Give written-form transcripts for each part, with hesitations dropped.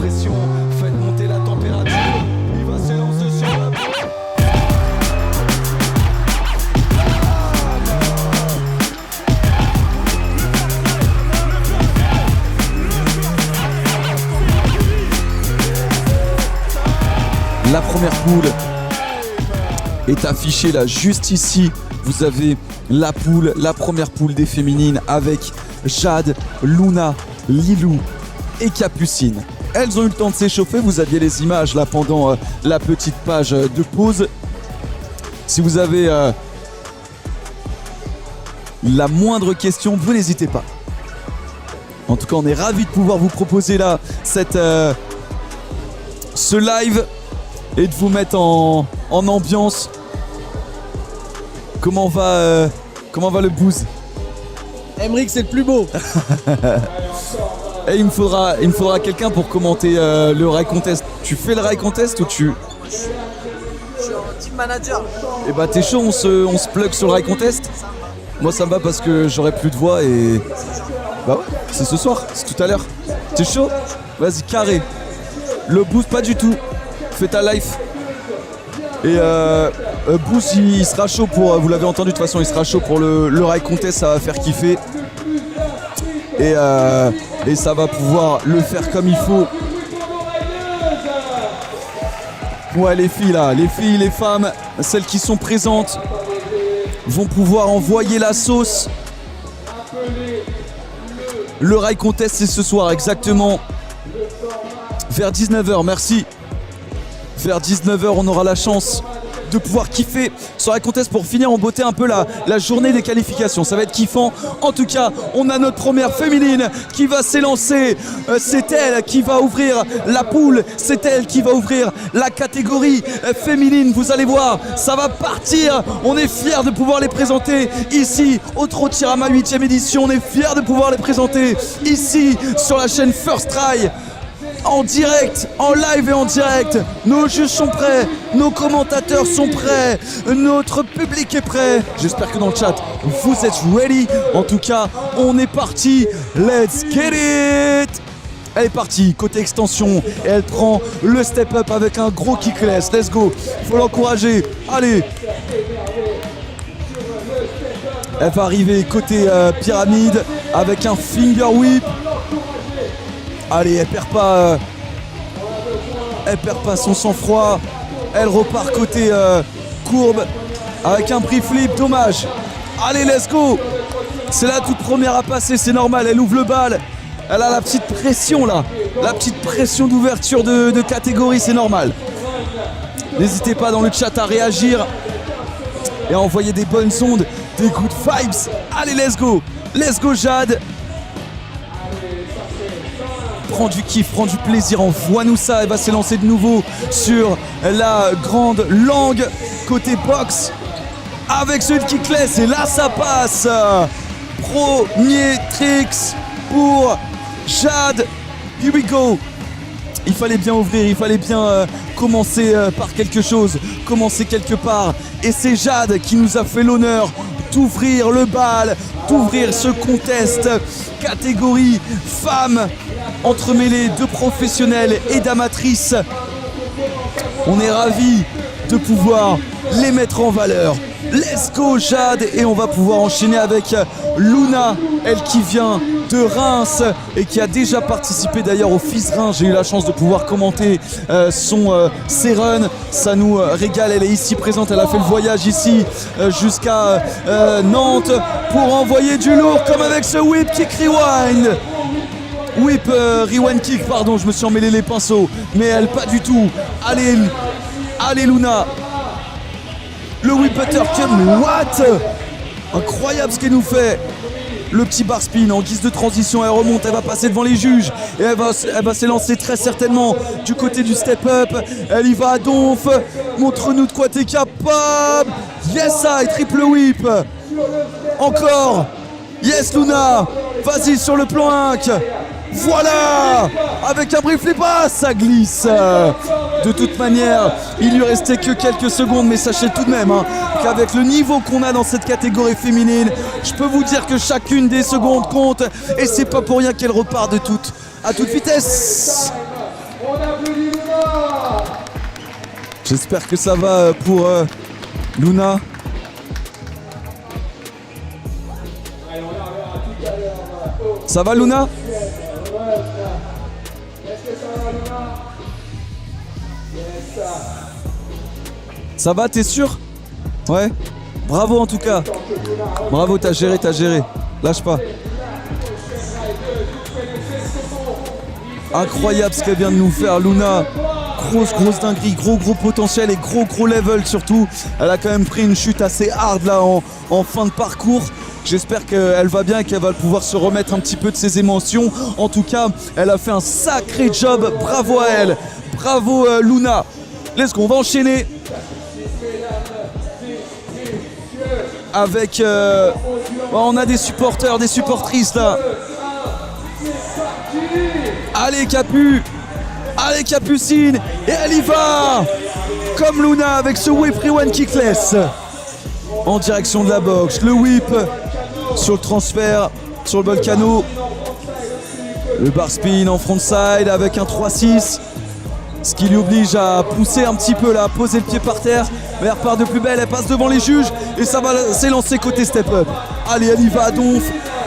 pression, faites monter la température. Il va s'élancer sur la peau. La première poule est affichée là, juste ici. Vous avez la première poule des féminines avec Jade, Luna, Lilou et Capucine. Elles ont eu le temps de s'échauffer. Vous aviez les images là pendant la petite page de pause. Si vous avez la moindre question, vous n'hésitez pas. En tout cas, on est ravis de pouvoir vous proposer là ce live et de vous mettre en ambiance. Comment va le booze? Emric, c'est le plus beau. Et il me faudra quelqu'un pour commenter le rail contest. Tu fais le rail contest ou tu... Je suis un team manager. Eh bah t'es chaud, on se plug sur le rail contest? Moi ça me va parce que j'aurai plus de voix et... Bah ouais, c'est ce soir, c'est tout à l'heure. T'es chaud? Vas-y, carré. Le boost pas du tout. Fais ta life. Et Boost il sera chaud pour, vous l'avez entendu de toute façon, il sera chaud pour le rail contest, ça va faire kiffer. Et ça va pouvoir le faire comme il faut. Ouais, les filles là, les femmes, celles qui sont présentes vont pouvoir envoyer la sauce. Le rail contest c'est ce soir exactement vers 19h, merci. Vers 19h, on aura la chance de pouvoir kiffer sur la contest pour finir en beauté un peu la journée des qualifications. Ça va être kiffant. En tout cas, on a notre première féminine qui va s'élancer. C'est elle qui va ouvrir la poule. C'est elle qui va ouvrir la catégorie féminine. Vous allez voir, ça va partir. On est fiers de pouvoir les présenter ici au Trottirama 8e édition. On est fiers de pouvoir les présenter ici sur la chaîne First Try. En direct, en live et en direct, nos juges sont prêts, nos commentateurs sont prêts, notre public est prêt. J'espère que dans le chat, vous êtes ready. En tout cas, on est parti. Let's get it! Elle est partie, côté extension, et elle prend le step up avec un gros kickless. Let's go, faut l'encourager. Allez! Elle va arriver côté pyramide avec un finger whip. Allez, elle perd pas son sang-froid. Elle repart côté courbe avec un pre-flip, dommage. Allez, let's go. C'est la toute première à passer, c'est normal. Elle ouvre le bal. Elle a la petite pression là. La petite pression d'ouverture de catégorie, c'est normal. N'hésitez pas dans le chat à réagir et à envoyer des bonnes ondes, des good vibes. Allez, let's go. Let's go, Jade. Prends du kiff, prends du plaisir, envoie-nous ça. Elle va s'élancer de nouveau sur la grande langue côté box avec ce kickless et là ça passe. Premier tricks pour Jade. Here we go. Il fallait bien ouvrir, il fallait bien commencer par quelque chose, commencer quelque part. Et c'est Jade qui nous a fait l'honneur d'ouvrir le bal, d'ouvrir ce contest catégorie femmes entremêlées de professionnels et d'amatrices. On est ravis de pouvoir les mettre en valeur. Let's go Jade, et on va pouvoir enchaîner avec Luna, elle qui vient de Reims et qui a déjà participé d'ailleurs au FIS Reims. J'ai eu la chance de pouvoir commenter ses runs, ça nous régale. Elle est ici présente, elle a fait le voyage ici jusqu'à Nantes pour envoyer du lourd comme avec ce whip kick rewind. Rewind kick, pardon, je me suis emmêlé les pinceaux, mais elle pas du tout. Allez Luna. Le whip buttercum, what? Incroyable ce qu'elle nous fait. Le petit bar spin en guise de transition, elle remonte, elle va passer devant les juges et elle va s'élancer très certainement du côté du step up. Elle y va à donf. Montre-nous de quoi t'es capable. Yes, I, triple whip. Encore. Yes Luna. Vas-y sur le plan 1. Voilà. Avec un brief flip, ça glisse. De toute manière, il lui restait que quelques secondes, mais sachez tout de même qu'avec le niveau qu'on a dans cette catégorie féminine, je peux vous dire que chacune des secondes compte et c'est pas pour rien qu'elle repart à toute vitesse. J'espère que ça va pour Luna. Ça va Luna? Ça va, t'es sûr? Ouais. Bravo en tout cas. Bravo, t'as géré. Lâche pas. Incroyable ce qu'elle vient de nous faire, Luna. Grosse dinguerie, gros potentiel et gros level surtout. Elle a quand même pris une chute assez hard là en fin de parcours. J'espère qu'elle va bien et qu'elle va pouvoir se remettre un petit peu de ses émotions. En tout cas, elle a fait un sacré job. Bravo à elle. Bravo Luna. Let's go, on va enchaîner avec... on a des supporters, des supportrices là. Allez Capucine. Et elle y va comme Luna avec ce whip rewind kickless. En direction de la boxe. Le whip sur le transfert, sur le volcano. Le bar spin en frontside avec un 3-6. Ce qui lui oblige à pousser un petit peu là, à poser le pied par terre. Mais elle repart de plus belle, elle passe devant les juges et ça va s'élancer côté step-up. Allez, elle y va à donf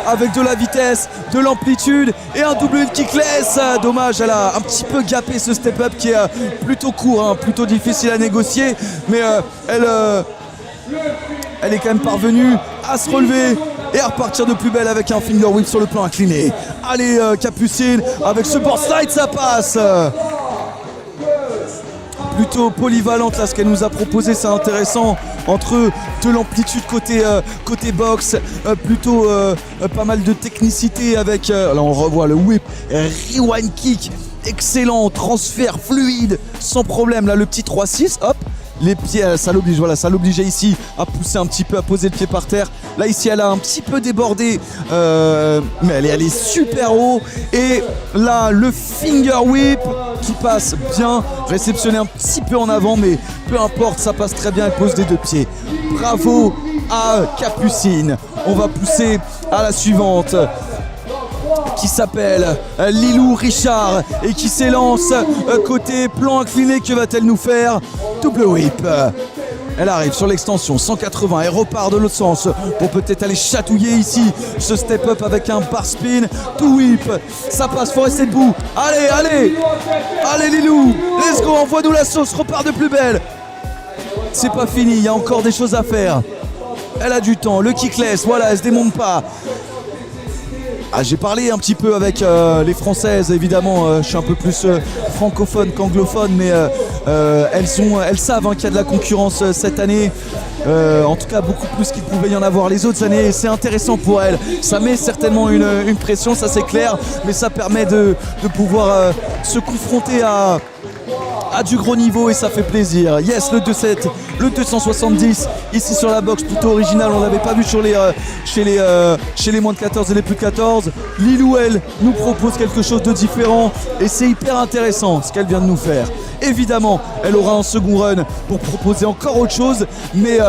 avec de la vitesse, de l'amplitude et un double kickless. Dommage, elle a un petit peu gappé ce step-up qui est plutôt court, plutôt difficile à négocier. Mais elle est quand même parvenue à se relever et à repartir de plus belle avec un finger whip sur le plan incliné. Allez, Capucine, avec ce board slide, ça passe. Plutôt polyvalente là, ce qu'elle nous a proposé, c'est intéressant, entre de l'amplitude côté boxe, plutôt pas mal de technicité avec, là on revoit le whip, rewind kick, excellent, transfert fluide, sans problème, là le petit 3-6, hop, les pieds, ça l'oblige, voilà, ça l'obligeait ici à pousser un petit peu, à poser le pied par terre. Là ici elle a un petit peu débordé, mais elle est allée super haut. Et là le finger whip qui passe bien, réceptionné un petit peu en avant, mais peu importe, ça passe très bien, elle pose des deux pieds. Bravo à Capucine. On va pousser à la suivante, qui s'appelle Lilou Richard et qui s'élance côté plan incliné. Que va-t-elle nous faire? Double whip. Elle arrive sur l'extension 180 et repart de l'autre sens pour peut-être aller chatouiller ici ce step-up avec un bar spin. Tout whip, ça passe, faut rester debout. Allez Lilou, let's go, envoie-nous la sauce, repart de plus belle. C'est pas fini, il y a encore des choses à faire. Elle a du temps, le kickless, voilà, elle se démonte pas. J'ai parlé un petit peu avec les Françaises, évidemment, je suis un peu plus francophone qu'anglophone, mais elles savent qu'il y a de la concurrence cette année, en tout cas beaucoup plus qu'il pouvait y en avoir les autres années, et c'est intéressant pour elles. Ça met certainement une pression, ça c'est clair, mais ça permet de pouvoir se confronter à du gros niveau et ça fait plaisir. Yes, le 2-7, le 270 ici sur la boxe, plutôt original, on l'avait pas vu chez les moins de 14 et les plus de 14. Lilou, elle, nous propose quelque chose de différent et c'est hyper intéressant ce qu'elle vient de nous faire. Évidemment, elle aura un second run pour proposer encore autre chose, mais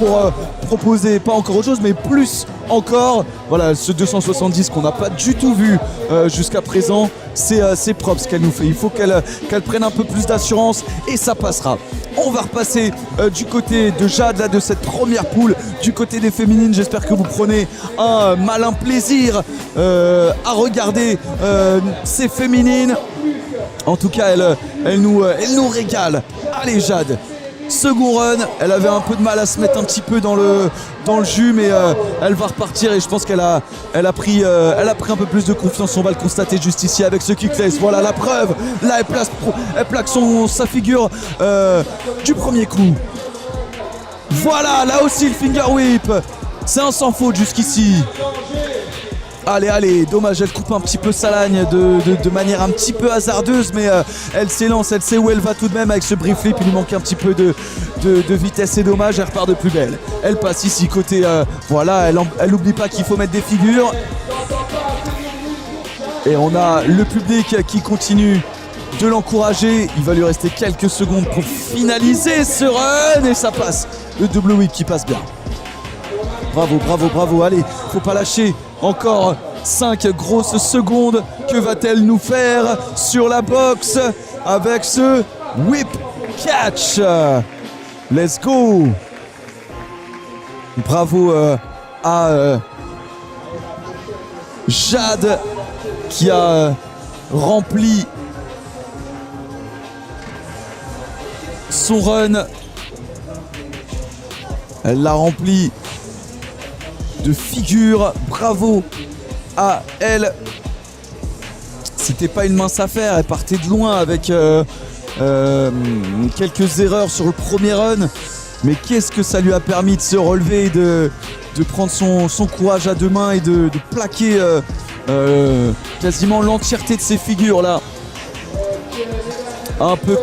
pour proposer pas encore autre chose, mais plus encore. Voilà, ce 270 qu'on n'a pas du tout vu jusqu'à présent, c'est propre ce qu'elle nous fait. Il faut qu'elle prenne un peu plus d'assurance et ça passera. On va repasser du côté de Jade, là, de cette première poule, du côté des féminines. J'espère que vous prenez un malin plaisir à regarder ces féminines. En tout cas, elle nous régale. Allez Jade, second run, elle avait un peu de mal à se mettre un petit peu dans le jus, mais elle va repartir et je pense qu'elle a pris un peu plus de confiance. On va le constater juste ici avec ce kickless. Voilà la preuve. Là, elle plaque sa figure du premier coup. Voilà, là aussi le finger whip. C'est un sans faute jusqu'ici. Allez, dommage, elle coupe un petit peu sa lagne de manière un petit peu hasardeuse, mais elle s'élance, elle sait où elle va tout de même avec ce brief flip. Il lui manque un petit peu de vitesse, c'est dommage, elle repart de plus belle. Elle passe ici côté, voilà, elle n'oublie pas qu'il faut mettre des figures. Et on a le public qui continue de l'encourager. Il va lui rester quelques secondes pour finaliser ce run et ça passe. Le double whip qui passe bien. Bravo, allez, faut pas lâcher. Encore 5 grosses secondes. Que va-t-elle nous faire sur la boxe avec ce whip catch. Let's go. Bravo à Jade qui a rempli son run. Elle l'a rempli de figure. Bravo à elle. C'était pas une mince affaire. Elle partait de loin avec quelques erreurs sur le premier run. Mais qu'est-ce que ça lui a permis de se relever et de prendre son courage à deux mains et de plaquer quasiment l'entièreté de ses figures là. Un peu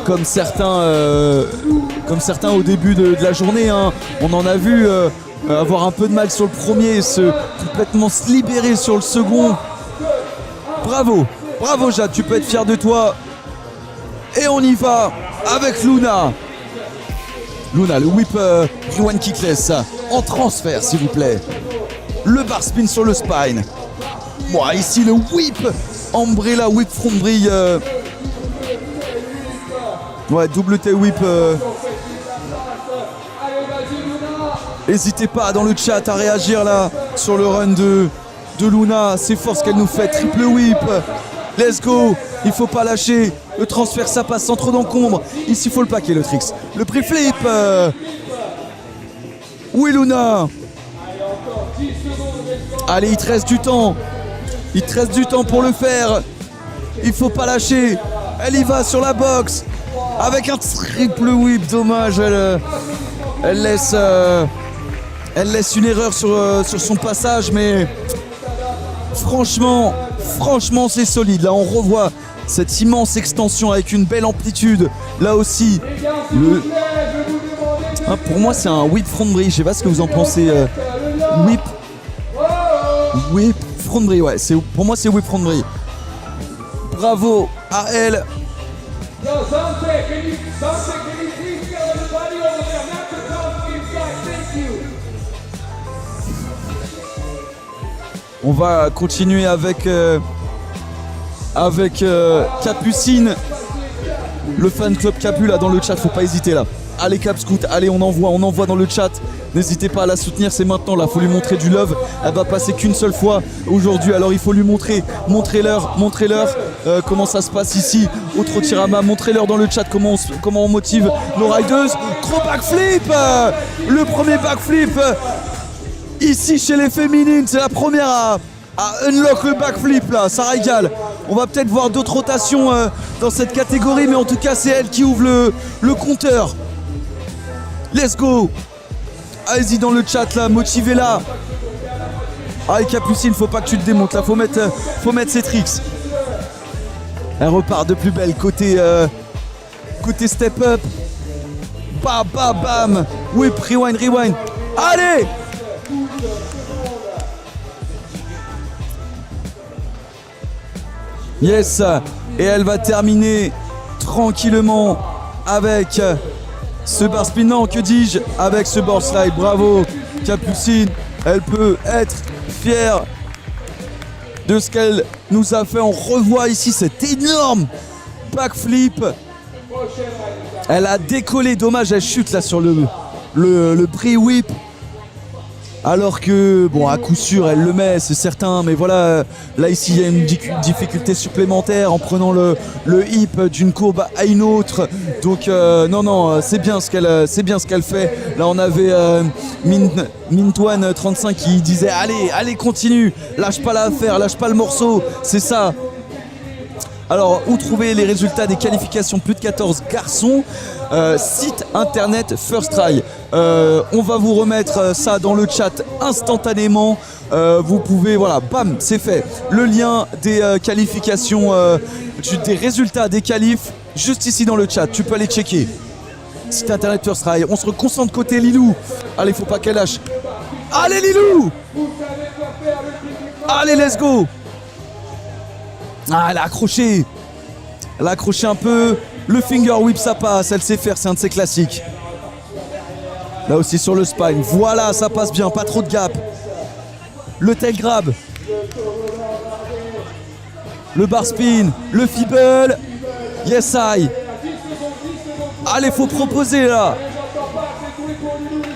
comme certains au début de la journée, hein. On en a vu avoir un peu de mal sur le premier et complètement se libérer sur le second. Bravo Jade, tu peux être fier de toi. Et on y va avec Luna. Luna, le whip Rewind Kickless en transfert s'il vous plaît. Le bar spin sur le spine. Moi ici le whip Umbrella whip front brille. Ouais, double tail whip. N'hésitez pas dans le chat à réagir là sur le run de Luna. C'est fort ce qu'elle nous fait. Triple whip. Let's go. Il faut pas lâcher. Le transfert ça passe sans trop d'encombre. Ici il faut le paquet le tricks. Le pre-flip. Oui Luna. Allez, il te reste du temps. Il te reste du temps pour le faire. Il faut pas lâcher. Elle y va sur la box. Avec un triple whip. Dommage. Elle laisse une erreur sur son passage. Mais franchement c'est solide. Là on revoit cette immense extension avec une belle amplitude. Là aussi, pour moi c'est un whip front brie. Je sais pas ce que vous en pensez. Whip front brie, ouais. Pour moi c'est whip front brie. Bravo à elle. On va continuer avec Capucine, le fan club Capu là dans le chat, faut pas hésiter là. Allez Cap Scout, allez on envoie dans le chat. N'hésitez pas à la soutenir, c'est maintenant là, faut lui montrer du love. Elle va passer qu'une seule fois aujourd'hui, alors il faut lui montrez-leur comment ça se passe ici au Trotirama. Montrez-leur dans le chat comment on motive nos riders. Gros backflip, le premier backflip ici chez les féminines, c'est la première à unlock le backflip là, ça régale. On va peut-être voir d'autres rotations dans cette catégorie, mais en tout cas c'est elle qui ouvre le compteur. Let's go. Allez-y dans le chat là, motivez-la. Allez Capucine, faut pas que tu te démontes là, faut mettre ses tricks. Elle repart de plus belle côté step up. Bam bam bam. Whip, rewind. Allez. Yes. Et elle va terminer tranquillement avec ce bar spin, non, que dis-je, avec ce board slide. Bravo Capucine, elle peut être fière de ce qu'elle nous a fait. On revoit ici cet énorme backflip. Elle a décollé, dommage, elle chute là sur le pre-whip. Alors que, bon, à coup sûr, elle le met, c'est certain. Mais voilà, là, ici, il y a une difficulté supplémentaire en prenant le hip d'une courbe à une autre. Donc, non, c'est bien ce qu'elle fait. Là, on avait Mintoine35 qui disait « Allez, continue, lâche pas l'affaire, lâche pas le morceau. » C'est ça. Alors, où trouver les résultats des qualifications plus de 14 garçons? Site internet First Try. On va vous remettre ça dans le chat instantanément. Vous pouvez, voilà, bam, c'est fait. Le lien des qualifications, des résultats des qualifs, juste ici dans le chat. Tu peux aller checker. Site internet First Try. On se reconcentre côté Lilou. Allez, faut pas qu'elle lâche. Allez, Lilou! Allez, let's go! Ah, elle a accroché. Elle a accroché un peu. Le finger whip, ça passe. Elle sait faire, c'est un de ses classiques. Là aussi sur le spine. Voilà, ça passe bien. Pas trop de gap. Le tail grab. Le bar spin, le feeble. Yes, I. Allez, faut proposer là.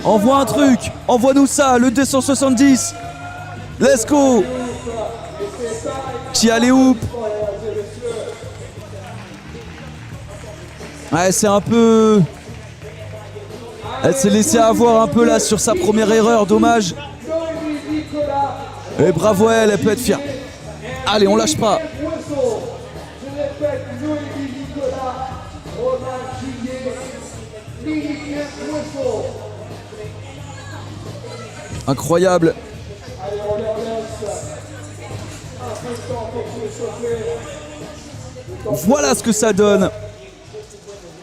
Envoie un truc. Envoie-nous ça, le 270. Let's go. Qui a les hoops. Ouais, c'est un peu... Elle s'est laissée avoir un peu là sur sa première erreur, dommage. Et bravo elle peut être fière. Allez, on lâche pas. Incroyable. Voilà ce que ça donne.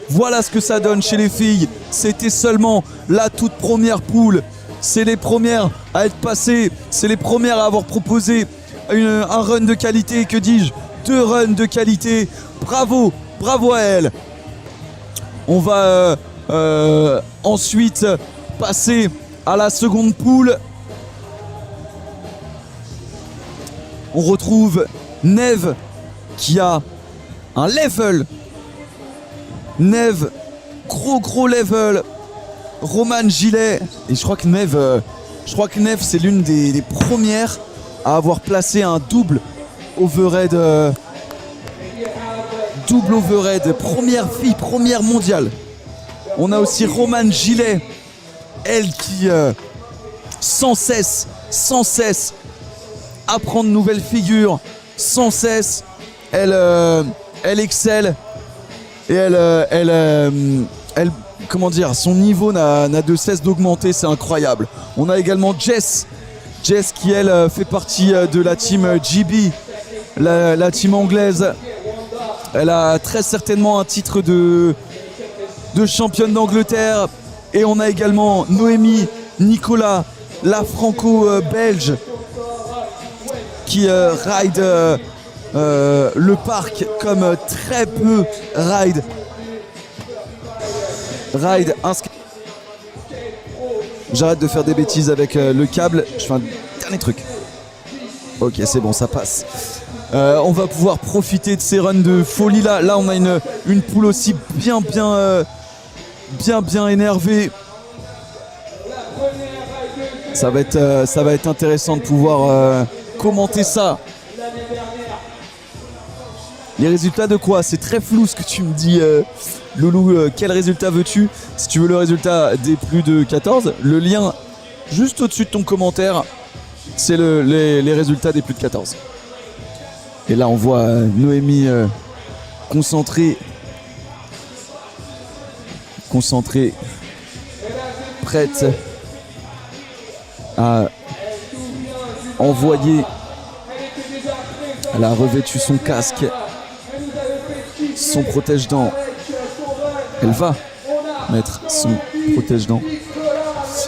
Voilà ce que ça donne chez les filles. C'était seulement la toute première poule. C'est les premières à être passées. C'est les premières à avoir proposé un run de qualité. Que dis-je? 2 runs de qualité. Bravo, bravo à elles. On va ensuite passer à la seconde poule. On retrouve Neve qui a un level. Neve, gros level. Roman Gillet. Et je crois que Neve c'est l'une des premières à avoir placé un double overhead. Double overhead. Première fille, première mondiale. On a aussi Roman Gillet. Elle qui sans cesse apprend de nouvelles figures. Sans cesse. Elle excelle. Et elle comment dire, son niveau n'a de cesse d'augmenter, c'est incroyable. On a également Jess qui elle fait partie de la team GB, la team anglaise. Elle a très certainement un titre de championne d'Angleterre. Et on a également Noémie Nicolas, la franco-belge, qui ride le parc comme très peu ride J'arrête de faire des bêtises avec le câble. Je fais un dernier truc. Ok, c'est bon, ça passe. On va pouvoir profiter de ces runs de folie là. Là, on a une poule aussi bien énervée. Ça va être intéressant de pouvoir commenter ça. Les résultats de quoi? C'est très flou ce que tu me dis, Loulou. Quel résultat veux-tu? Si tu veux le résultat des plus de 14, le lien juste au-dessus de ton commentaire, c'est les résultats des plus de 14. Et là, on voit Noémie concentrée, prête à envoyer. Elle a revêtu son casque, son protège-dents. Elle va mettre son protège-dents.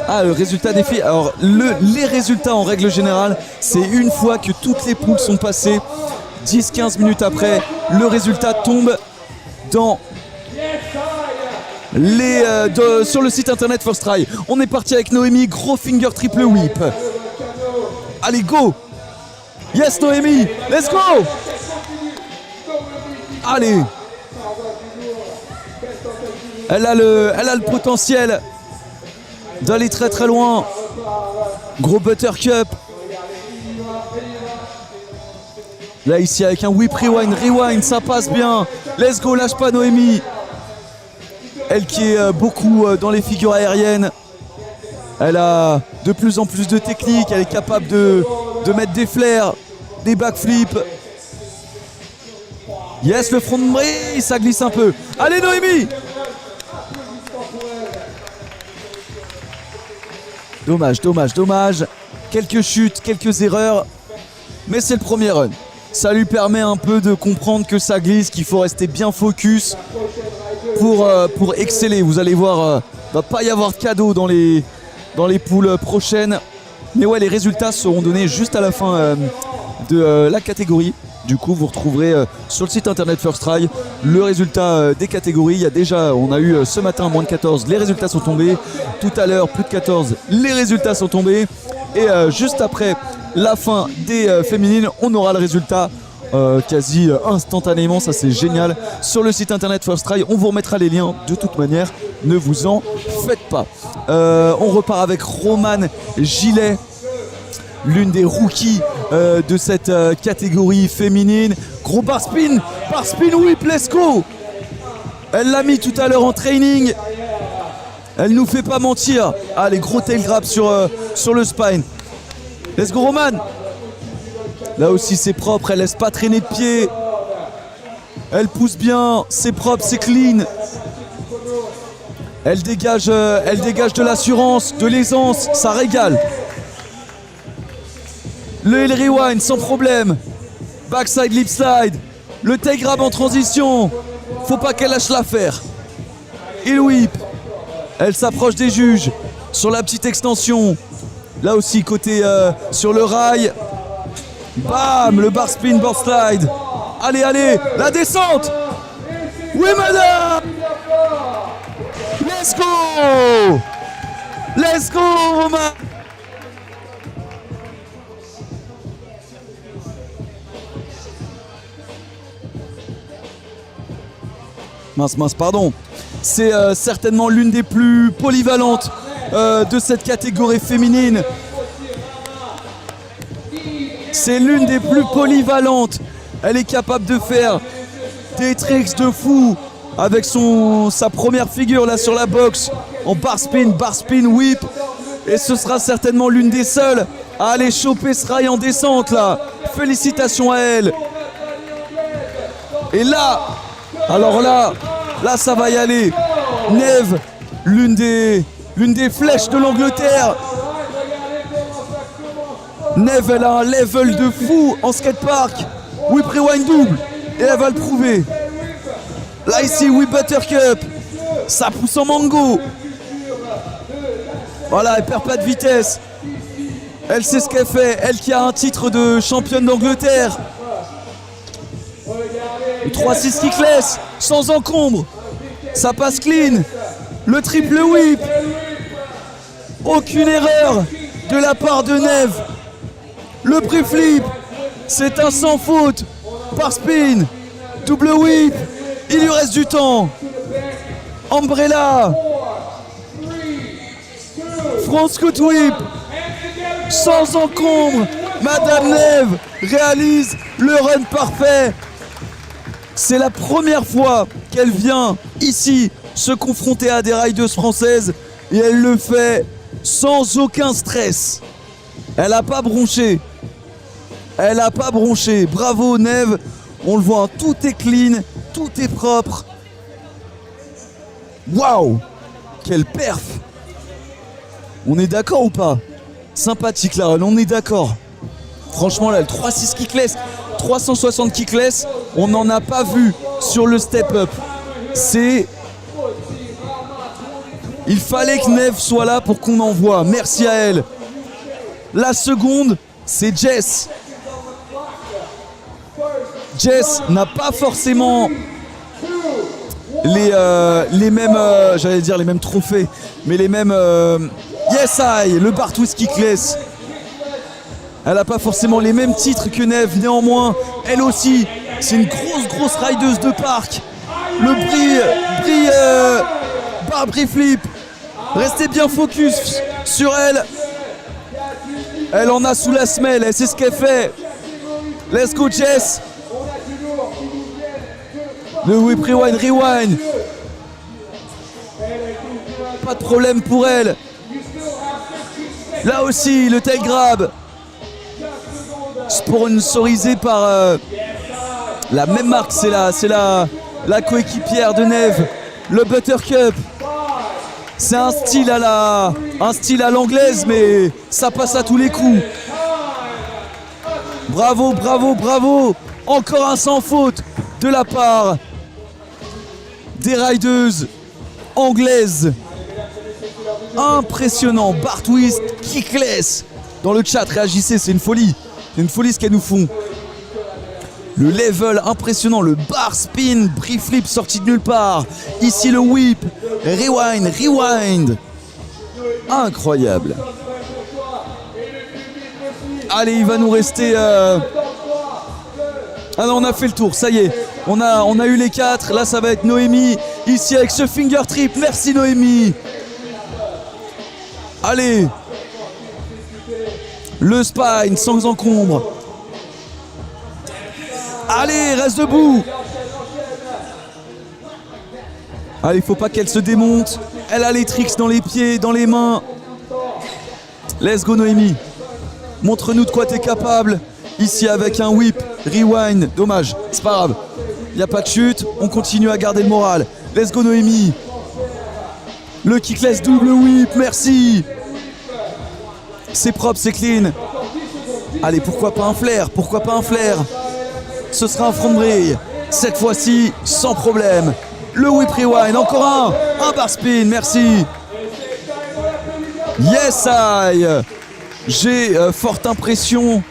Ah, le résultat des filles. Alors, les résultats en règle générale, c'est une fois que toutes les poules sont passées, 10-15 minutes après, le résultat tombe dans sur le site internet First Try. On est parti avec Noémie, gros finger triple whip. Allez, go! Yes, Noémie, let's go! Allez! Elle a le potentiel d'aller très très loin. Gros buttercup. Là ici avec un whip rewind, ça passe bien. Let's go, lâche pas Noémie. Elle qui est beaucoup dans les figures aériennes. Elle a de plus en plus de technique. Elle est capable de mettre des flares, des backflips. Yes, le front de bris, ça glisse un peu. Allez Noémie! Dommage. Quelques chutes, quelques erreurs. Mais c'est le premier run. Ça lui permet un peu de comprendre que ça glisse, qu'il faut rester bien focus pour exceller. Vous allez voir, va pas y avoir de cadeau dans les poules prochaines. Mais ouais, les résultats seront donnés juste à la fin de la catégorie. Du coup, vous retrouverez sur le site internet First Try le résultat des catégories. On a eu ce matin moins de 14, les résultats sont tombés. Tout à l'heure, plus de 14, les résultats sont tombés. Et juste après la fin des féminines, on aura le résultat quasi instantanément, ça c'est génial. Sur le site internet First Try, on vous remettra les liens de toute manière, ne vous en faites pas. On repart avec Roman Gillet, l'une des rookies de cette catégorie féminine. Gros bar spin whip, let's go. Elle l'a mis tout à l'heure en training. Elle nous fait pas mentir. Ah, les gros tail grabs sur le spine. Let's go Roman. Là aussi c'est propre, elle laisse pas traîner de pied. Elle pousse bien, c'est propre, c'est clean. Elle dégage de l'assurance, de l'aisance, ça régale. Le heel rewind sans problème. Backside lip slide. Le tail grab en transition. Faut pas qu'elle lâche l'affaire. Heel whip. Elle s'approche des juges sur la petite extension. Là aussi côté sur le rail. Bam, le bar spin, board slide. Allez, la descente. Oui, madame. Let's go. Let's go, Romain. Mince, pardon. C'est certainement l'une des plus polyvalentes de cette catégorie féminine. C'est l'une des plus polyvalentes. Elle est capable de faire des tricks de fou avec sa première figure là sur la boxe en bar spin whip. Et ce sera certainement l'une des seules à aller choper ce rail en descente là. Félicitations à elle. Et là, alors là ça va y aller. Neve, l'une des flèches de l'Angleterre. Neve, elle a un level de fou en skatepark. Whip rewind double. Et elle va le prouver. Là ici, whip buttercup. Ça pousse en mango. Voilà, elle perd pas de vitesse. Elle sait ce qu'elle fait. Elle qui a un titre de championne d'Angleterre. Le 3-6 kickless, sans encombre. Ça passe clean. Le triple whip. Aucune erreur de la part de Neve. Le pré-flip, c'est un sans faute. Par spin, double whip, il lui reste du temps. Umbrella. Front scoot whip. Sans encombre, Madame Neve réalise le run parfait. C'est la première fois qu'elle vient ici se confronter à des riders françaises et elle le fait sans aucun stress. Elle n'a pas bronché. Bravo Neve. On le voit, tout est clean, tout est propre. Waouh, quelle perf. On est d'accord ou pas? Sympathique la run, on est d'accord. Franchement là, le 3-6 kickless, 360 kickless, on n'en a pas vu sur le step-up. Il fallait que Neve soit là pour qu'on en voit. Merci à elle. La seconde, c'est Jess. Jess n'a pas forcément les mêmes, j'allais dire les mêmes trophées, mais les mêmes Yes I, le bar twist kickless. Elle n'a pas forcément les mêmes titres que Neve, néanmoins, elle aussi, c'est une grosse rideuse de parc. Le bar flip. Restez bien focus sur elle. Elle en a sous la semelle, elle sait ce qu'elle fait. Let's go Jess. Le whip rewind. Pas de problème pour elle. Là aussi, le tail grab. Sponsorisé par la même marque, c'est la coéquipière de Neve. Le buttercup. C'est un style à l'anglaise, mais ça passe à tous les coups. Bravo. Encore un sans faute de la part des rideuses anglaises. Impressionnant. Bar twist, kickless. Dans le chat, réagissez, c'est une folie. C'est une folie ce qu'elles nous font. Le level impressionnant, le bar spin, brief flip sorti de nulle part. Ici le whip, rewind. Incroyable. Allez, il va nous rester Ah non, on a fait le tour, ça y est. On a eu les 4. Là, ça va être Noémie. Ici, avec ce finger trip. Merci, Noémie. Allez. Le spine, sans encombre. Allez, reste debout. Allez, il faut pas qu'elle se démonte. Elle a les tricks dans les pieds, dans les mains. Let's go, Noémie. Montre-nous de quoi t'es capable. Ici avec un whip, rewind. Dommage, c'est pas grave. Il n'y a pas de chute, on continue à garder le moral. Let's go, Noémie. Le kickless double whip, merci. C'est propre, c'est clean. Allez, pourquoi pas un flair, pourquoi pas un flair. Ce sera un front brille. Cette fois-ci, sans problème. Le whip rewind, encore un bar spin, merci. Yes, I. J'ai forte impression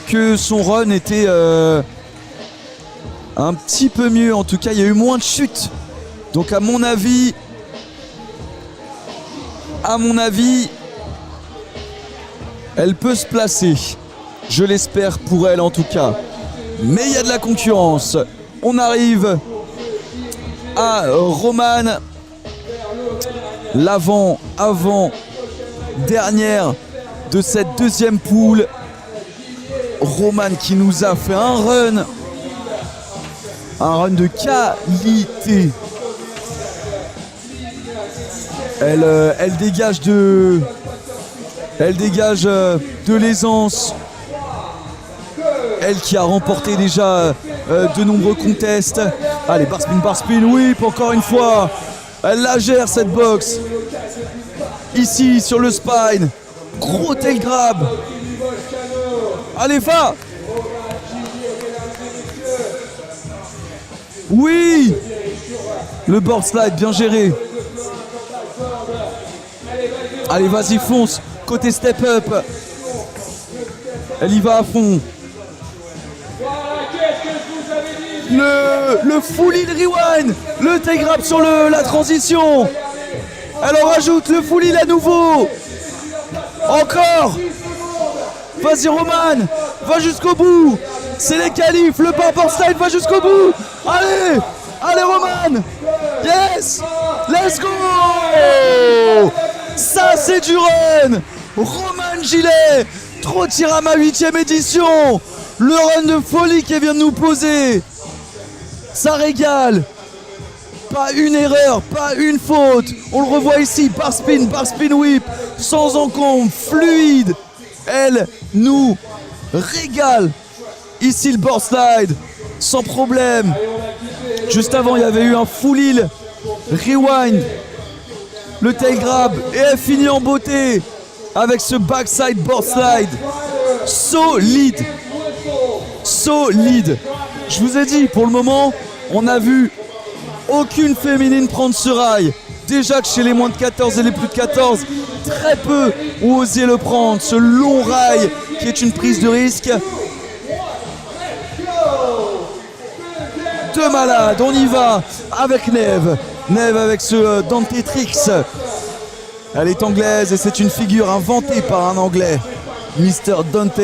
que son run était un petit peu mieux. En tout cas, il y a eu moins de chutes. Donc à mon avis, elle peut se placer. Je l'espère pour elle en tout cas. Mais il y a de la concurrence. On arrive à Romane. Avant dernière de cette deuxième poule. Romane qui nous a fait un run de qualité. Elle dégage de l'aisance. Elle qui a remporté déjà de nombreux contests. Allez, bar spin, whip, encore une fois. Elle la gère cette boxe. Ici sur le spine. Gros tail grab. Allez, va. Oui. Le board slide bien géré. Allez, vas-y, fonce. Côté step up. Elle y va à fond. Le full in rewind. Le tail grab sur la transition. Elle en rajoute le full in à nouveau. Encore. Vas-y, Romane. Va jusqu'au bout. C'est les qualifs. Le board slide va jusqu'au bout. Allez. Allez, Romane. Yes. Let's go. Ça, c'est du run. Romane Gillet. Trottirama 8ème édition. Le run de folie qu'elle vient de nous poser. Ça régale. Pas une erreur, pas une faute. On le revoit ici, par spin whip, sans encombre, fluide. Elle nous régale. Ici le board slide, sans problème. Juste avant, il y avait eu un full heel rewind. Le tail grab et elle finit en beauté avec ce backside board slide. Solide. Solide. Je vous ai dit, pour le moment, on a vu aucune féminine prendre ce rail. Déjà que chez les moins de 14 et les plus de 14, très peu ont osé le prendre. Ce long rail qui est une prise de risque. De malade, on y va avec Neve. Neve avec ce Dante Tricks. Elle est anglaise et c'est une figure inventée par un anglais. Mr. Dante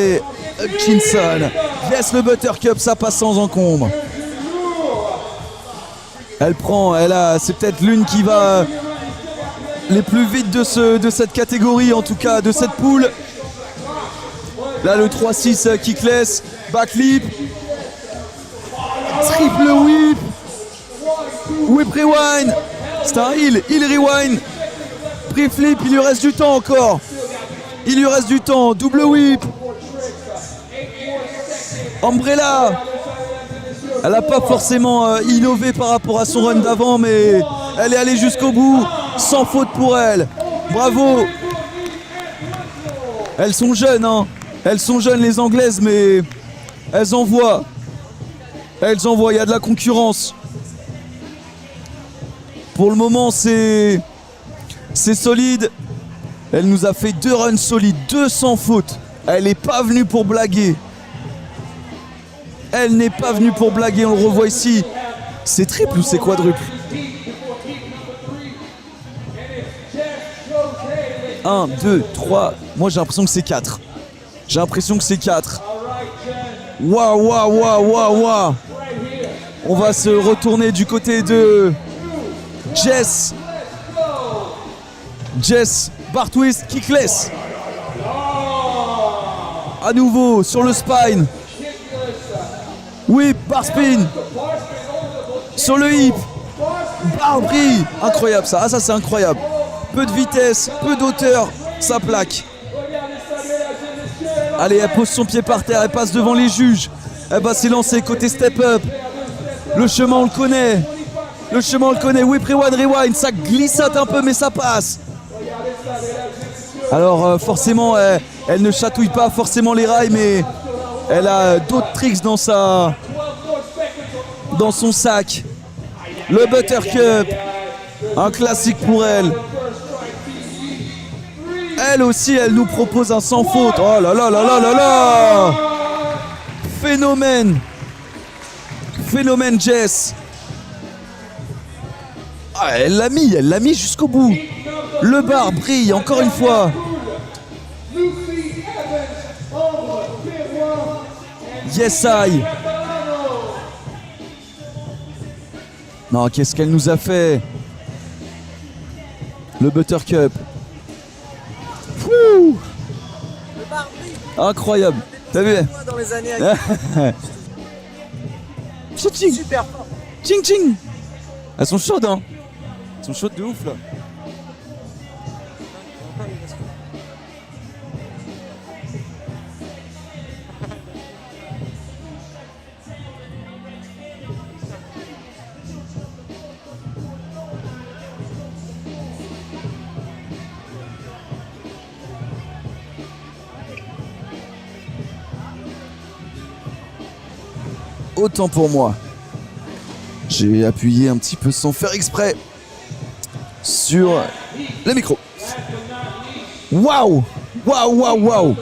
Hutchinson. Yes, le Buttercup, ça passe sans encombre. C'est peut-être l'une qui va les plus vite de cette catégorie, en tout cas de cette poule. Là, le 3-6 kickless, backlip, triple whip, whip rewind, c'est un heel rewind, pre-flip, il lui reste du temps encore. Il lui reste du temps, double whip, umbrella. Elle n'a pas forcément innové par rapport à son run d'avant, mais elle est allée jusqu'au bout, sans faute pour elle. Bravo. Elles sont jeunes, hein. Elles sont jeunes les Anglaises, mais elles envoient. Elles envoient, il y a de la concurrence. Pour le moment, c'est solide. Elle nous a fait 2 runs solides, 200 fautes. Elle n'est pas venue pour blaguer. Elle n'est pas venue pour blaguer, on le revoit ici. C'est triple ou c'est quadruple? 1, 2, 3. Moi j'ai l'impression que c'est 4. J'ai l'impression que c'est 4. Waouh, waouh, waouh, waouh, waouh. On va se retourner du côté de Jess. Jess, bar twist, kickless. À nouveau sur le spine. Whip, bar spin. Sur le hip. Bar brille. Incroyable ça. Ah, ça c'est incroyable. Peu de vitesse, peu d'auteur. Ça plaque. Allez, elle pose son pied par terre. Elle passe devant les juges. Elle va s'élancer côté step up. Le chemin on le connaît. Le chemin on le connaît. Whip, rewind, rewind. Ça glissote un peu mais ça passe. Alors forcément elle ne chatouille pas forcément les rails, mais elle a d'autres tricks dans son sac. Le Buttercup, un classique pour elle. Elle aussi, elle nous propose un sans faute. Oh là là là là là là. Phénomène. Phénomène Jess. Ah, elle l'a mis jusqu'au bout. Le bar brille encore une fois. Yes I. Non, qu'est-ce qu'elle nous a fait? Le Buttercup. Fouh. Incroyable. T'as vu? Dans les années Ching. super fort. Ching ching. Elles sont chaudes hein. Elles sont chaudes de ouf là. Autant pour moi. J'ai appuyé un petit peu sans faire exprès sur le micro. Waouh! Waouh, waouh, waouh!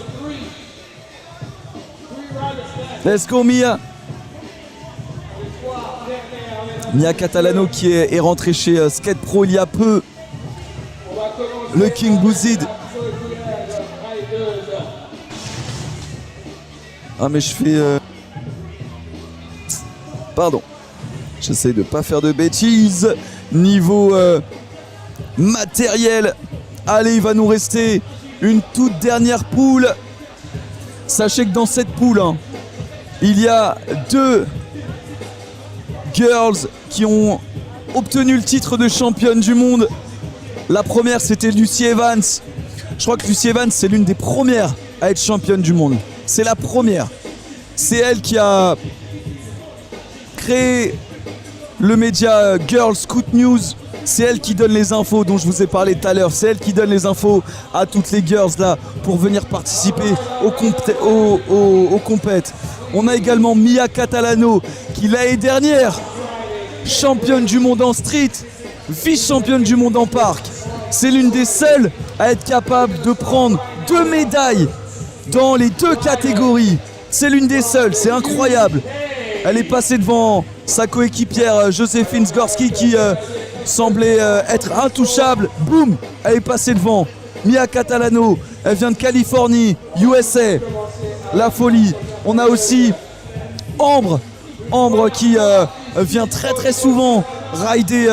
Let's go Mia! Mia Catalano qui est rentrée chez Skate Pro il y a peu. Le King Bouzid. Ah mais je fais... Pardon. J'essaie de pas faire de bêtises. Niveau matériel. Allez, il va nous rester une toute dernière poule. Sachez que dans cette poule, hein, il y a 2 girls qui ont obtenu le titre de championne du monde. La première, c'était Lucy Evans. Je crois que Lucy Evans, c'est l'une des premières à être championne du monde. C'est la première. C'est elle qui a créé le média Girls Scoot News. C'est elle qui donne les infos dont je vous ai parlé tout à l'heure. C'est elle qui donne les infos à toutes les girls là pour venir participer aux compètes. On a également Mia Catalano qui l'année dernière, championne du monde en street, vice-championne du monde en parc. C'est l'une des seules à être capable de prendre 2 médailles dans les 2 catégories. C'est l'une des seules, c'est incroyable. Elle est passée devant sa coéquipière Joséphine Zgorski qui semblait être intouchable. Boum, elle est passée devant. Mia Catalano, elle vient de Californie, USA. La folie. On a aussi Ambre qui vient très très souvent rider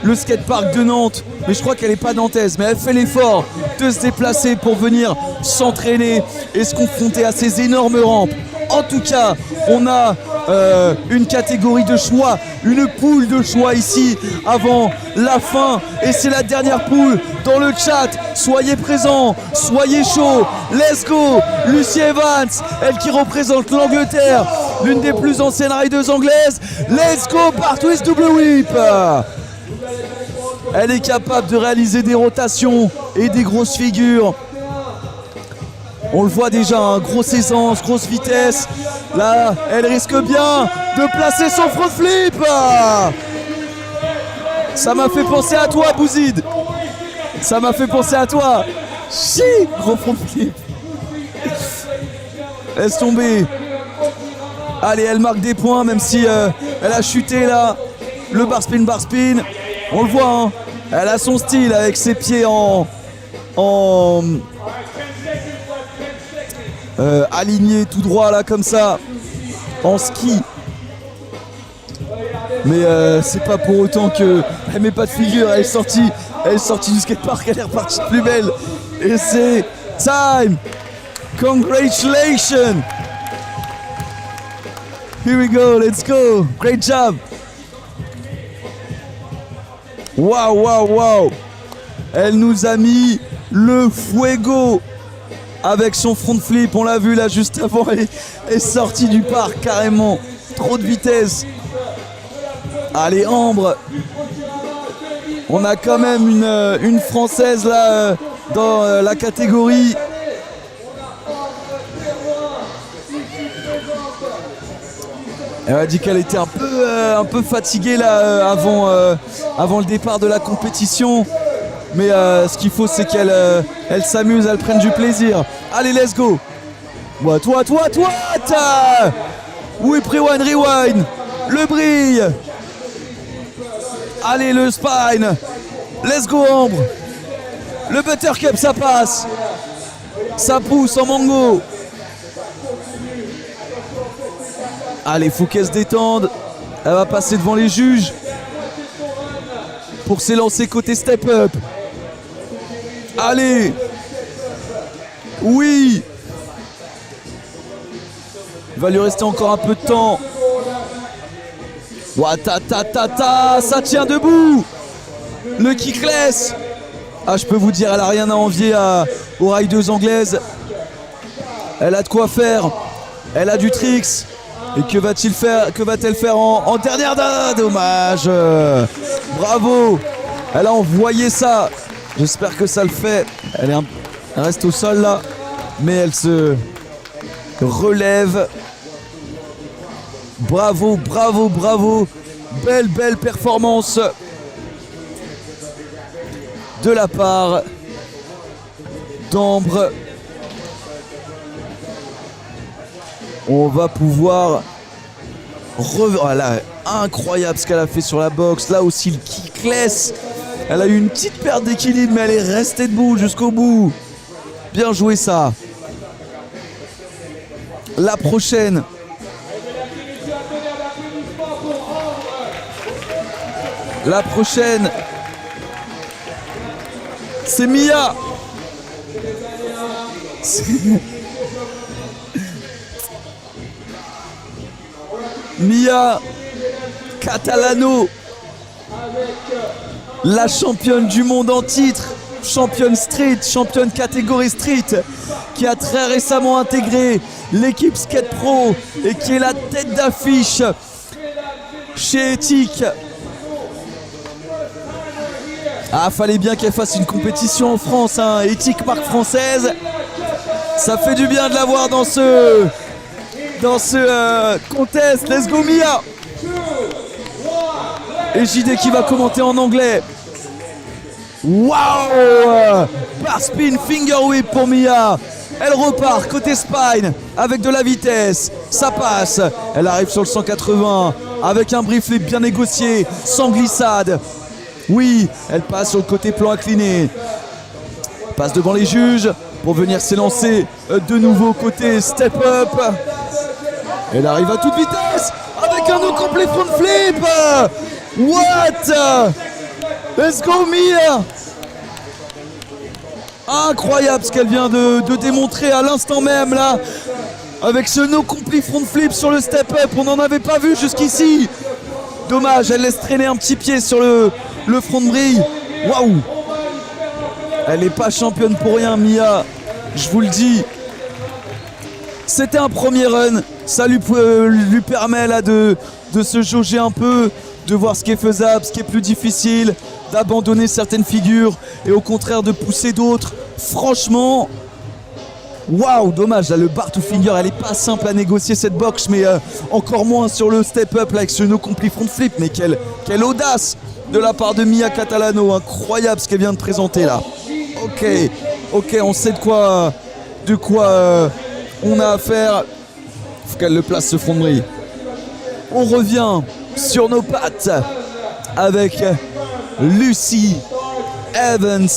le skatepark de Nantes. Mais je crois qu'elle n'est pas nantaise, mais elle fait l'effort de se déplacer pour venir s'entraîner et se confronter à ces énormes rampes. En tout cas, on a une catégorie de choix, une poule de choix ici avant la fin. Et c'est la dernière poule dans le chat. Soyez présents, soyez chauds. Let's go, Lucy Evans, elle qui représente l'Angleterre, l'une des plus anciennes rideuses anglaises. Let's go, bar twist double whip. Elle est capable de réaliser des rotations et des grosses figures. On le voit déjà, hein, grosse aisance, grosse vitesse. Là, elle risque bien de placer son front flip. Ça m'a fait penser à toi, Bouzid. Ça m'a fait penser à toi. Chi, gros front flip. Laisse tomber. Allez, elle marque des points, même si elle a chuté là. Le bar spin. On le voit, hein. Elle a son style avec ses pieds aligné tout droit là comme ça. en ski. Mais c'est pas pour autant qu'elle met pas de figure. Elle est sortie du skatepark, elle est repartie de plus belle. Et c'est time. Congratulations. Here we go, let's go. Great job. Waouh, waouh, waouh. Elle nous a mis le fuego avec son front flip. On l'a vu là juste avant, elle est sortie du parc carrément. Trop de vitesse. Allez, Ambre. On a quand même une Française là dans la catégorie. Elle a dit qu'elle était un peu fatiguée là avant le départ de la compétition. Mais ce qu'il faut, c'est qu'elle s'amuse, elle prenne du plaisir. Allez, let's go. What. Oui, pre-wine, rewind. Le brille. Allez, le spine. Let's go, Ambre. Le buttercup, ça passe. Ça pousse en mango. Allez, faut qu'elle se détende. Elle va passer devant les juges pour s'élancer côté step-up. Allez. Oui. Il va lui rester encore un peu de temps. Watatata, ça tient debout. Le kickless. Ah, je peux vous dire, elle a rien à envier aux rideuses anglaises. Elle a de quoi faire. Elle a du tricks. Et que va-t-elle faire en dernière date? Dommage. Bravo. Elle a envoyé ça. J'espère que ça le fait. Elle reste au sol là. Mais elle se relève. Bravo. Belle performance de la part d'Ambre. On va pouvoir voilà, incroyable ce qu'elle a fait sur la boxe. Là aussi le kickless. Elle a eu une petite perte d'équilibre, mais elle est restée debout jusqu'au bout. Bien joué ça. La prochaine. C'est Mia. Mia Catalano, la championne du monde en titre, championne street, championne catégorie street, qui a très récemment intégré l'équipe Skate Pro et qui est la tête d'affiche chez Ethic. Ah, fallait bien qu'elle fasse une compétition en France, hein. Ethic, marque française. Ça fait du bien de la voir dans ce contest. Let's go Mia. Et JD qui va commenter en anglais. Waouh. Bar spin finger whip pour Mia. Elle repart côté spine avec de la vitesse. Ça passe. Elle arrive sur le 180 avec un brief flip bien négocié, sans glissade. Oui, elle passe sur le côté plan incliné. Passe devant les juges pour venir s'élancer de nouveau côté step up. Elle arrive à toute vitesse avec un no complet front flip. What? Let's go Mia. Incroyable ce qu'elle vient de démontrer à l'instant même là. Avec ce no complet front flip sur le step up. On n'en avait pas vu jusqu'ici. Dommage, elle laisse traîner un petit pied sur le front de brille. Waouh. Elle n'est pas championne pour rien Mia. Je vous le dis. C'était un premier run. Ça lui permet là de se jauger un peu, de voir ce qui est faisable, ce qui est plus difficile, d'abandonner certaines figures et au contraire de pousser d'autres. Franchement, waouh, dommage. Là, le bar to finger, elle est pas simple à négocier cette box, mais encore moins sur le step up là, avec ce no complete front flip. Mais quelle audace de la part de Mia Catalano. Incroyable ce qu'elle vient de présenter là. Ok, on sait de quoi on a affaire. Faut qu'elle le place ce front de brille. On revient sur nos pattes avec Lucy Evans,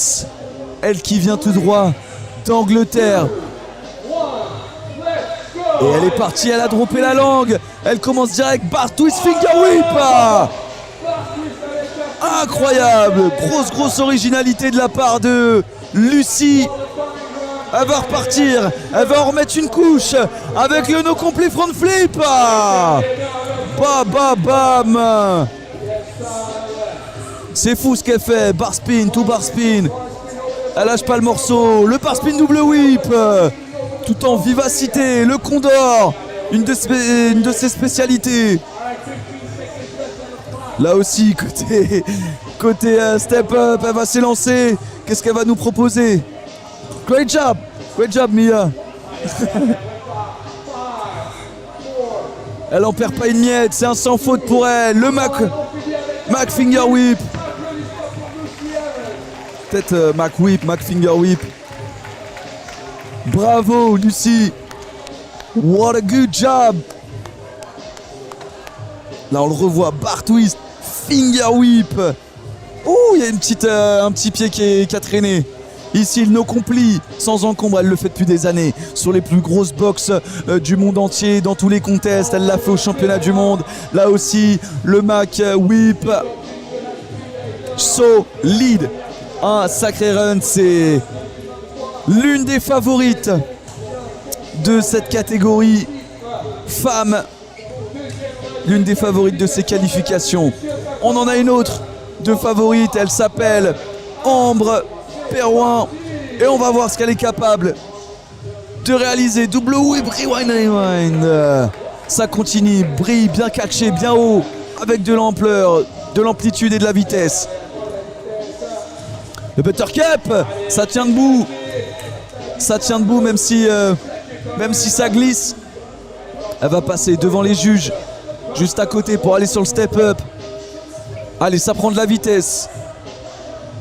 elle qui vient tout droit d'Angleterre. Et elle est partie, elle a droppé la langue. Elle commence direct, bar twist, finger whip. Incroyable, grosse originalité de la part de Lucie. Elle va repartir, elle va en remettre une couche avec le no complet front flip. Bam. C'est fou ce qu'elle fait, bar spin, tout bar spin. Elle lâche pas le morceau, le bar spin double whip. Tout en vivacité, le condor, une de ses spécialités. Là aussi, côté step up, elle va s'élancer. Qu'est-ce qu'elle va nous proposer? Great job Mia. Elle en perd pas une miette, c'est un sans faute pour elle. Le Mac finger whip. Peut-être Mac finger whip. Bravo Lucie. What a good job. Là on le revoit, bar twist, finger whip. Ouh, il y a un petit pied qui a traîné. Ici, le no compli, sans encombre, elle le fait depuis des années. Sur les plus grosses box du monde entier, dans tous les contests, elle l'a fait au championnat du monde. Là aussi, le Mac whip. Solide. Un sacré run, c'est l'une des favorites de cette catégorie femmes. L'une des favorites de ces qualifications. On en a une autre de favorite, elle s'appelle Ambre Perouin et on va voir ce qu'elle est capable de réaliser. Double whip, rewind. Ça continue, brille bien catché, bien haut, avec de l'ampleur, de l'amplitude et de la vitesse. Le buttercup, ça tient debout. Ça tient debout même si ça glisse. Elle va passer devant les juges, juste à côté pour aller sur le step-up. Allez, ça prend de la vitesse.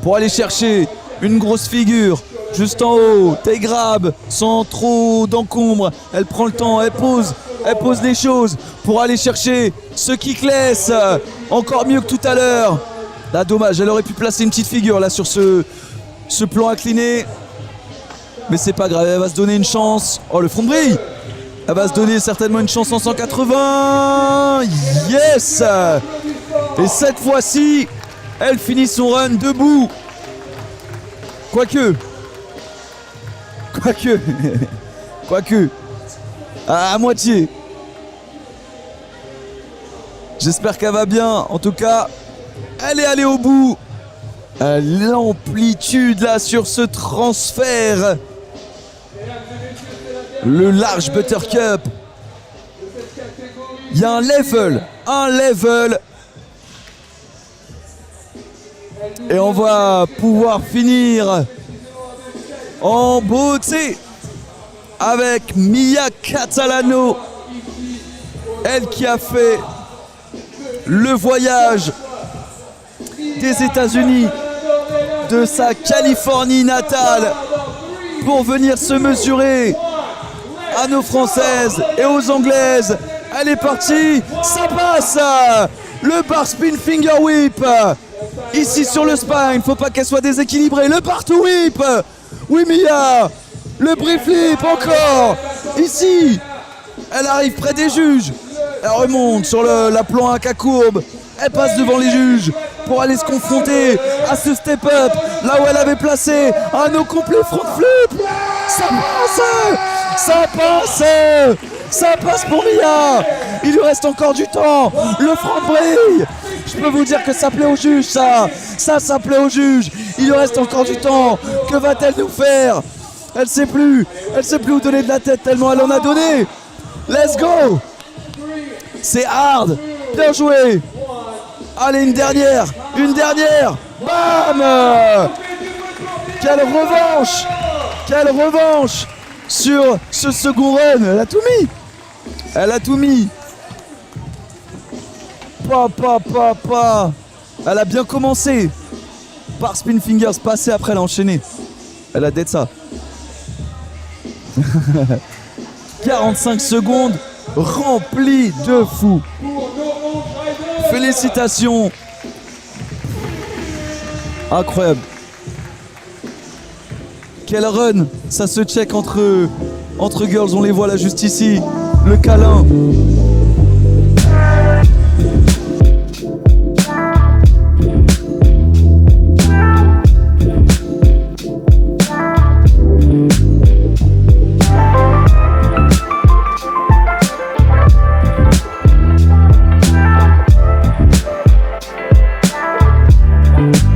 Pour aller chercher une grosse figure, juste en haut, taille grab, sans trop d'encombre. Elle prend le temps, elle pose les choses pour aller chercher ce kickless. Encore mieux que tout à l'heure. Là, dommage, elle aurait pu placer une petite figure là sur ce plan incliné. Mais c'est pas grave, elle va se donner une chance. Oh, le front brille. Elle va se donner certainement une chance en 180. Yes. Et cette fois-ci, elle finit son run debout. Quoique. À moitié. J'espère qu'elle va bien. En tout cas, elle est allée au bout. L'amplitude là sur ce transfert. Le large buttercup. Il y a un level. Et on va pouvoir finir en beauté avec Mia Catalano. Elle qui a fait le voyage des États-Unis, de sa Californie natale, pour venir se mesurer à nos Françaises et aux Anglaises. Elle est partie, ça passe. Le bar spin finger whip. Ici sur le spine, faut pas qu'elle soit déséquilibrée. Le bar to whip. Oui Mia. Le brief flip encore. Ici, elle arrive près des juges. Elle remonte sur la planche à courbe. Elle passe devant les juges pour aller se confronter à ce step-up. Là où elle avait placé un no complet front flip. Ça passe pour Mia. Il lui reste encore du temps. Le front brille. Je peux vous dire que ça plaît au juge, ça plaît au juge. Il lui reste encore du temps. Que va-t-elle nous faire? Elle sait plus où donner de la tête tellement elle en a donné. Let's go. C'est hard. Bien joué. Allez, une dernière. Bam. Quelle revanche sur ce second run. Elle a tout mis. Pa. Elle a bien commencé. Par spin fingers passé, après elle a enchaîné. Elle a dead ça. 45 secondes remplies de fou. Félicitations. Incroyable. Quel run. Ça se check entre entre girls, on les voit là juste ici. Le câlin.